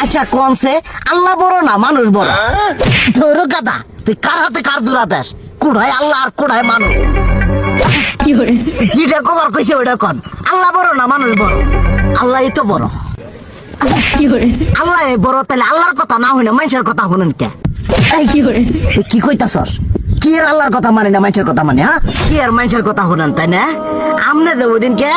আচ্ছা কোনছে আল্লাহ বড় না মানুষ বড়? ধরো গাদা, তুই কার হাতে কার জোড়া দেশ? কুড়ায় আল্লাহ আর কুড়ায় মানুষ। যেটা কবার কইছে ওইটা কন। আল্লাহ বড় না মানুষ বড়? আল্লাহ তো বড়। আল্লাহ বড়, তাহলে আল্লাহর কথা না হইনা মানুষের কথা শুনেন কে? তুই কি কইতাছস? কি আর আল্লাহর কথা মানে না মানুষের কথা মানে? হ্যাঁ, কি আর মানুষের কথা শুনেন তাই না? আমনে যে ওই দিনকে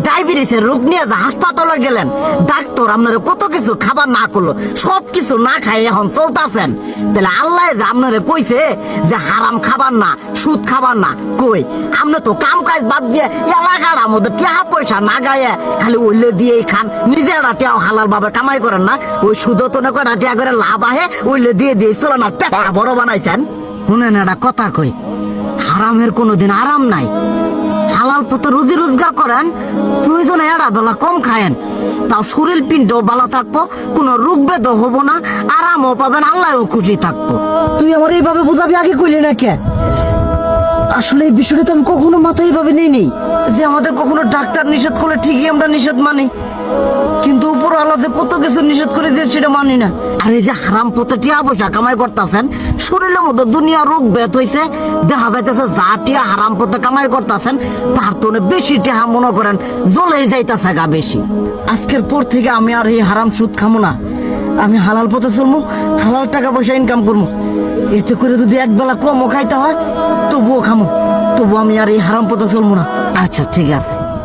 ডায়াবেটিসের রোগ নিয়ে যে হাসপাতালে গেলেন, ডাক্তার আপনারা কত কিছু খাবার না করলো, সব কিছু না খাই এখন চলতেছেন। তাহলে আল্লাহ যে আপনারা কইছে যে হারাম খাবার না, সুদ খাবার না, কই আপনি তো কাম কাজ বাদ দিয়ে এলাকার আমাদের টাকা পয়সা না গায়ে খালি ওইলে দিয়েই খান, নিজেরা টেও হালাল ভাবে কামাই করেন না, ওই সুদ তো না কটা টিয়া করে লাভ আহে ওইলে দিয়ে দিয়ে চলেন আর পেট বড় বানাইছেন। শুনেন একটা কথা কই, হারামের কোনোদিন আরাম নাই। হালাল পথে রুজি রোজগার করেন, প্রয়োজনে এড়া বেলা কম খায়েন, তাও শরীর পিণ্ডও ভালো থাকবো, কোনো রোগ বেদও হবো না, আরামও পাবেন, আল্লাহও খুশি থাকবো। তুই আমার এইভাবে বুঝাবি আগে কইলি না কে? আসলে এই বিষয়টা তো আমি কখনো মাথায় এইভাবে নেই যে আমাদের কখনো ডাক্তার নিষেধ করলে ঠিকই আমরা নিষেধ মানি, কিন্তু উপর আল্লাহ যে কত কিছু নিষেধ করে দিয়ে সেটা মানি না। আর এই যে হারাম পথে টিয়া পয়সা কামাই করতেছেন, শরীরের মধ্যে দুনিয়া রোগ ব্যাত হয়েছে, দেখা যাইতেছে যা টিয়া হারাম পথে কামাই করতেছেন তার তো বেশি টিয়া মনে করেন জ্বলেই যাইতেছে গা বেশি। আজকের পর থেকে আমি আর এই হারাম সুদ খামো না, আমি হালাল পথে চলবো, হালাল টাকা পয়সা ইনকাম করবো। এতে করে যদি একবেলা কমও খাইতে হয় তবুও খামো, তবু আমি আর এই হারাম পথে চলবো না। আচ্ছা ঠিক আছে।